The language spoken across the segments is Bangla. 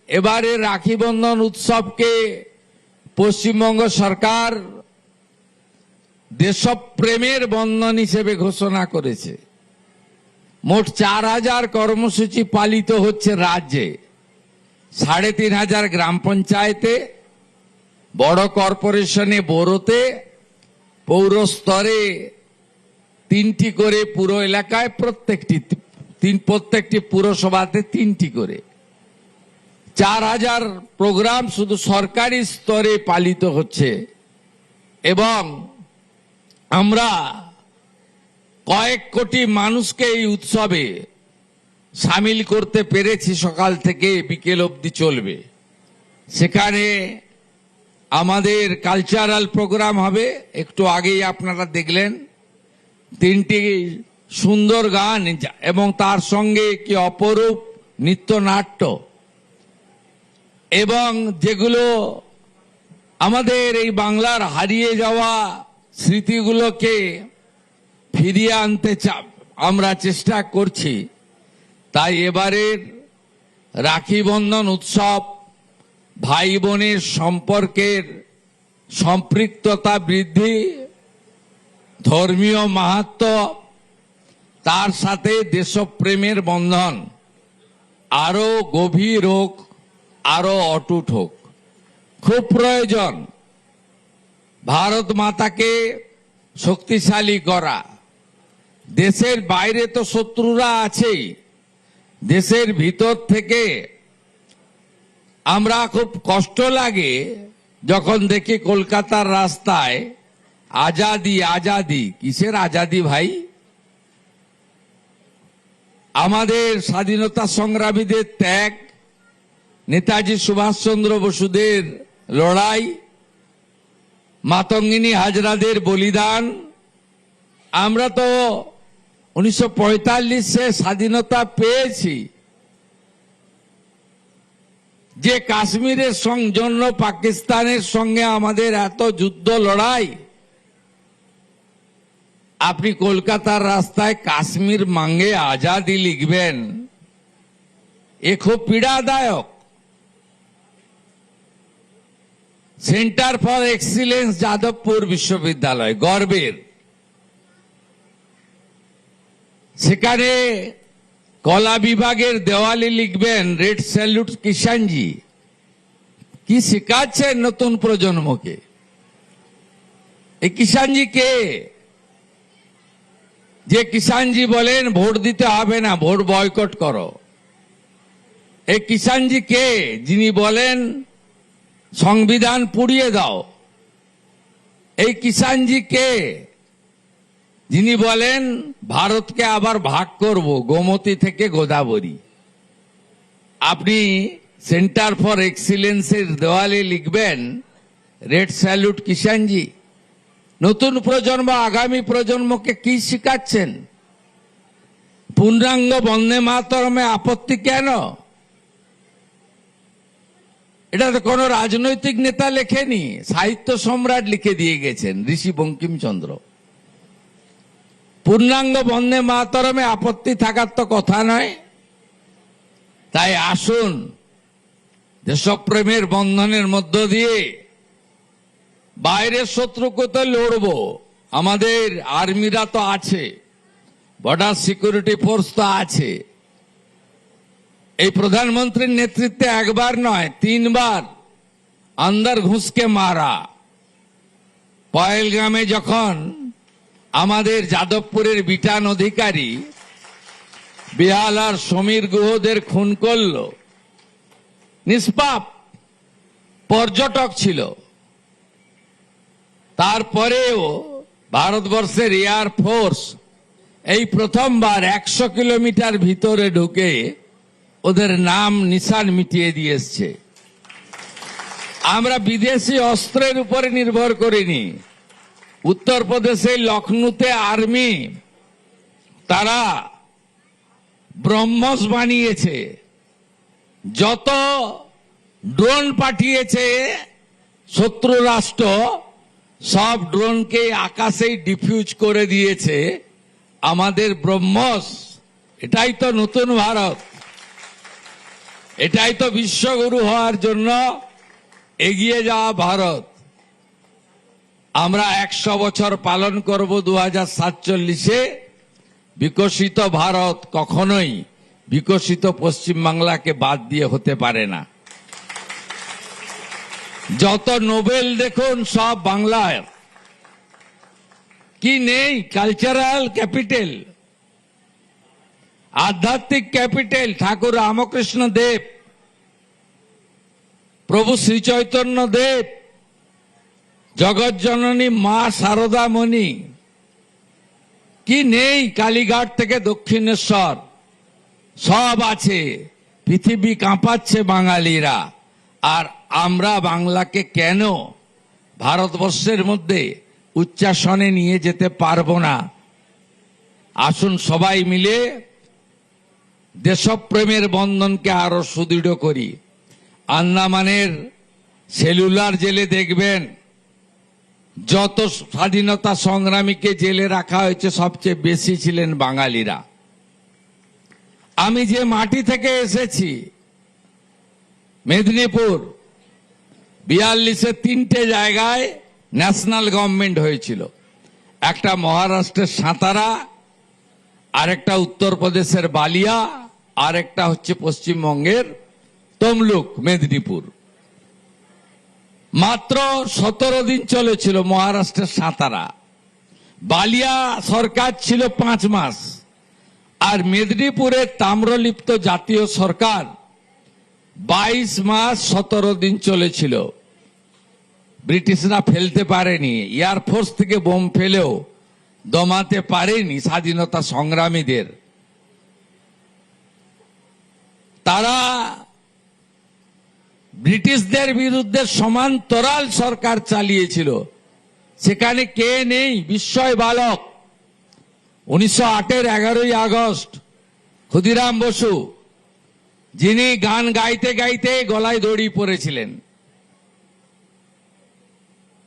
এবারে রাখি বন্ধন উৎসবকে পশ্চিমবঙ্গ সরকার দেশপ্রেমের বন্ধন হিসেবে ঘোষণা করেছে। মোট 4000 কর্মসূচি পালিত হচ্ছে রাজ্যে, 3500 গ্রাম পঞ্চায়েতে, বড় কর্পোরেশনে, বড়োতে, পৌর স্তরে 3টি করে, পুরো এলাকায় প্রত্যেকটি পুরসভাতে 3টি করে 4000 প্রোগ্রাম শুধু সরকারি স্তরে পালিত হচ্ছে। এবং আমরা কয়েক কোটি মানুষকে এই উৎসবে সামিল করতে পেরেছি। সকাল থেকে বিকেল অবধি চলবে। সেখানে আমাদের কালচারাল প্রোগ্রাম হবে, একটু আগেই আপনারা দেখলেন 3টি সুন্দর গান এবং তার সঙ্গে কি অপরূপ নৃত্যনাট্য, এবং যেগুলো আমাদের এই বাংলার হারিয়ে যাওয়া স্মৃতিগুলোকে ফিরিয়ে আনতে আমরা চেষ্টা করছি। তাই এবারের রাখি বন্ধন উৎসব ভাই বোনের সম্পর্কের সম্পৃক্ততা বৃদ্ধি, ধর্মীয় মাহাত্ম্য, তার সাথে দেশপ্রেমের বন্ধন আরো গভীর হোক, আরো অটুট হোক। খুব প্রয়োজন ভারত মাতাকে শক্তিশালী করা। দেশের বাইরে তো শত্রুরা আছেই, দেশের ভিতর থেকে আমরা খুব কষ্ট লাগে যখন দেখি কলকাতার রাস্তায় আজাদি আজাদি। কিসের আজাদি ভাই? আমাদের স্বাধীনতা সংগ্রামীদের ত্যাগ, নেতাজি সুভাষচন্দ্র বসুদের লড়াই, মাতঙ্গিনী হাজরাদের বলিদান। আমরা তো 1945-এ স্বাধীনতা পেয়েছি। যে কাশ্মীরের জন্য পাকিস্তানের সঙ্গে আমাদের এত যুদ্ধ লড়াই, আপনি কলকাতার রাস্তায় কাশ্মীর মাঙ্গে আজাদি লিখবেন, এ খুব পীড়াদায়ক। সেন্টার ফর এক্সিলেন্স যাদবপুর বিশ্ববিদ্যালয় গর্বের, সেখানে কলা বিভাগের দেওয়ালে লিখবেন রেড স্যালুট কিষাণজি। কি শেখাচ্ছেন নতুন প্রজন্মকে? এই কিষাণজি কে? যে কিষাণজি বলেন ভোট দিতে হবে না, ভোট বয়কট করো। এই কিষাণজি কে যিনি বলেন সংবিধান পুড়িয়ে দাও? এই কিষাণজি কে যিনি বলেন ভারতকে আবার ভাগ করব গোমতী থেকে গোদাবরী? আপনি সেন্টার ফর এক্সিলেন্সের দেওয়ালে লিখবেন রেড স্যালুট কিষাণজি। নতুন প্রজন্ম, আগামী প্রজন্মকে কি শিখাচ্ছেন? পূর্ণাঙ্গ বন্দে মাতরমে আপত্তি কেন? এটা তো কোন রাজনৈতিক নেতা লেখেনি, সাহিত্য সম্রাট লিখে দিয়ে গেছেন ঋষি বঙ্কিমচন্দ্র। পূর্ণাঙ্গ বন্দে মাতরমে আপত্তি থাকার তো কথা নয়। তাই আসুন দেশপ্রেমের বন্ধনের মধ্য দিয়ে বাইরের শত্রুকে তো লড়বো, আমাদের আর্মিরা তো আছে, বর্ডার সিকিউরিটি ফোর্স তো আছে। এই প্রধানমন্ত্রীর নেতৃত্বে একবার নয় 3 বার আন্দার ঘুষকে মারা। পহেলগামে যখন আমাদের যাদবপুরের বিটান অধিকারী বিহাল আর সমীর গুহদের খুন করল, নিষ্পাপ পর্যটক ছিল, তারপরেও ভারতবর্ষের এয়ার ফোর্স এই প্রথমবার 100 কিলোমিটার ভিতরে ঢুকে ওদের নাম নিশান মিটিয়ে দিয়ে এসছে। আমরা বিদেশি অস্ত্রের উপরে নির্ভর করিনি। উত্তরপ্রদেশে লখনৌতে আর্মি তারা ব্রহ্মস বানিয়েছে, যত ড্রোন পাঠিয়েছে শত্রু রাষ্ট্র সব ড্রোনকে আকাশেই ডিফিউজ করে দিয়েছে আমাদের ব্রহ্মস। এটাই তো নতুন ভারত। এটাই তো বিশ্বগুরু হওয়ার জন্য এগিয়ে যাওয়া ভারত। আমরা 100 বছর পালন করব 2047-এ। বিকশিত ভারত কখনোই বিকশিত পশ্চিমবাংলাকে বাদ দিয়ে হতে পারে না। যত নোবেল দেখুন সব বাংলায়। কি নেই? কালচারাল ক্যাপিটাল, আধ্যাত্মিক ক্যাপিটাল। ঠাকুর রামকৃষ্ণ দেব, প্রভু শ্রী চৈতন্য দেব, জগৎজননী মা শারদা মণি। কি নেই? কালীঘাট থেকে দক্ষিণেশ্বর সব আছে। পৃথিবী কাঁপাচ্ছে বাঙালিরা। আর আমরা বাংলাকে কেন ভারতবর্ষের মধ্যে উচ্চাসনে নিয়ে যেতে পারবো না? আসুন সবাই মিলে দেশপ্রেমের বন্ধনকে আরো সুদৃঢ় করি। আন্দামানের সেলুলার জেলে দেখবেন যত স্বাধীনতা সংগ্রামীকে জেলে রাখা হয়েছে সবচেয়ে বেশি ছিলেন বাঙালিরা। আমি যে মাটি থেকে এসেছি, মেদিনীপুর, 42-এ 3টে জায়গায় ন্যাশনাল গভর্নমেন্ট হয়েছিল। একটা মহারাষ্ট্রের সাঁতারা, আরেকটা উত্তরপ্রদেশের বালিয়া, আরেকটা হচ্ছে পশ্চিমবঙ্গের তমলুক, মেদিনীপুর। মাত্র 17 দিন চলেছিল মহারাষ্ট্রের সাঁতারা। বালিয়া সরকার ছিল 5 মাস। আর মেদিনীপুরের তাম্রলিপ্ত জাতীয় সরকার 22 মাস 17 দিন চলেছিল। ব্রিটিশরা ফেলতে পারেনি, এয়ারফোর্স থেকে বোম ফেলেও দমাতে পারেনি স্বাধীনতা সংগ্রামীদের। তারা ব্রিটিশদের বিরুদ্ধে সমান্তরাল সরকার চালিয়েছিল। সেখানে কে নেই? বিস্ময় বালক 1908-এর 11ই আগস্ট ক্ষুদিরাম বসু, যিনি গান গাইতে গাইতে গলায় দড়ি পড়েছিলেন।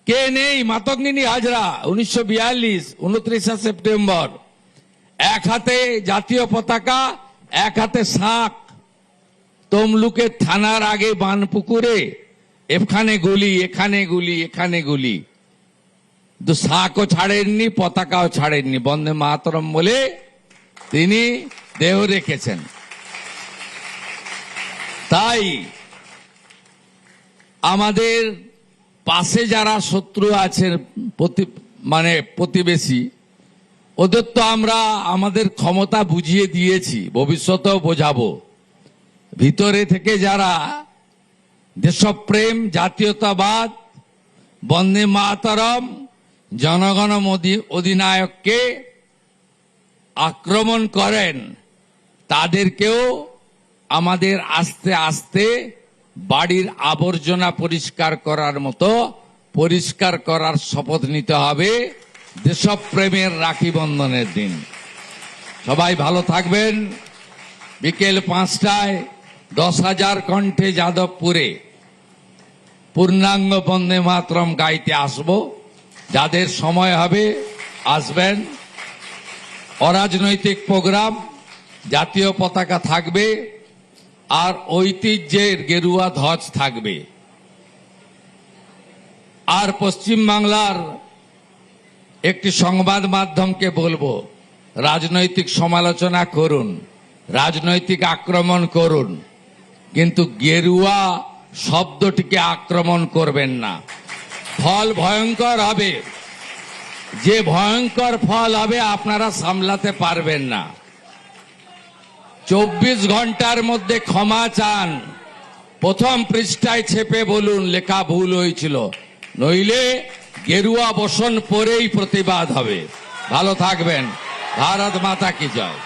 কে নেই? মাতঙ্গিনী হাজরা 1942 29 সেপ্টেম্বর, এক হাতে জাতীয় পতাকা, এক হাতে শাঁখ। তমলুকের থানার আগে বানপুকুরে এখানে গুলি, এখানে গুলি, এখানে গুলি। তো শাঁখও ছাড়েননি, পতাকাও ছাড়েননি। বন্দে মাতরম বলে তিনি দেহ রেখেছেন। তাই আমাদের পাশে যারা শত্রু আছেন, প্রতিবেশী, ওদের তো আমরা আমাদের ক্ষমতা বুঝিয়ে দিয়েছি, ভবিষ্যতেও বোঝাবো। ভিতরে থেকে যারা দেশপ্রেম, জাতীয়তাবাদ, বন্দে মাতরম, জনগণ অধিনায়ককে আক্রমণ করেন, তাদেরকেও আমাদের আস্তে আস্তে বাড়ির আবর্জনা পরিষ্কার করার মতো পরিষ্কার করার শপথ নিতে হবে দেশপ্রেমের রাখি বন্ধনের দিন। সবাই ভালো থাকবেন। বিকেল 5টায় 10,000 কণ্ঠে যাদবপুরে পূর্ণাঙ্গ বন্দে মাতরম গাইতে আসব। যাদের সময় হবে আসবেন। অরাজনৈতিক প্রোগ্রাম, জাতীয় পতাকা থাকবে আর ঐতিহ্যের গেরুয়া ধ্বজ থাকবে। আর পশ্চিমবাংলার একটি সংবাদ মাধ্যমকে বলবো, রাজনৈতিক সমালোচনা করুন, রাজনৈতিক আক্রমণ করুন, কিন্তু গেরুয়া শব্দটিকে আক্রমণ করবেন না। ফল ভয়ঙ্কর হবে। যে ভয়ঙ্কর ফল হবে আপনারা সামলাতে পারবেন না। 24 ঘন্টার মধ্যে ক্ষমা চান। প্রথম পৃষ্ঠায় ছেপে বলুন লেখা ভুল হয়েছিল, নইলে গেরুয়া বসন পরেই প্রতিবাদ হবে। ভালো থাকবেন। ভারত মাতা কি জয়।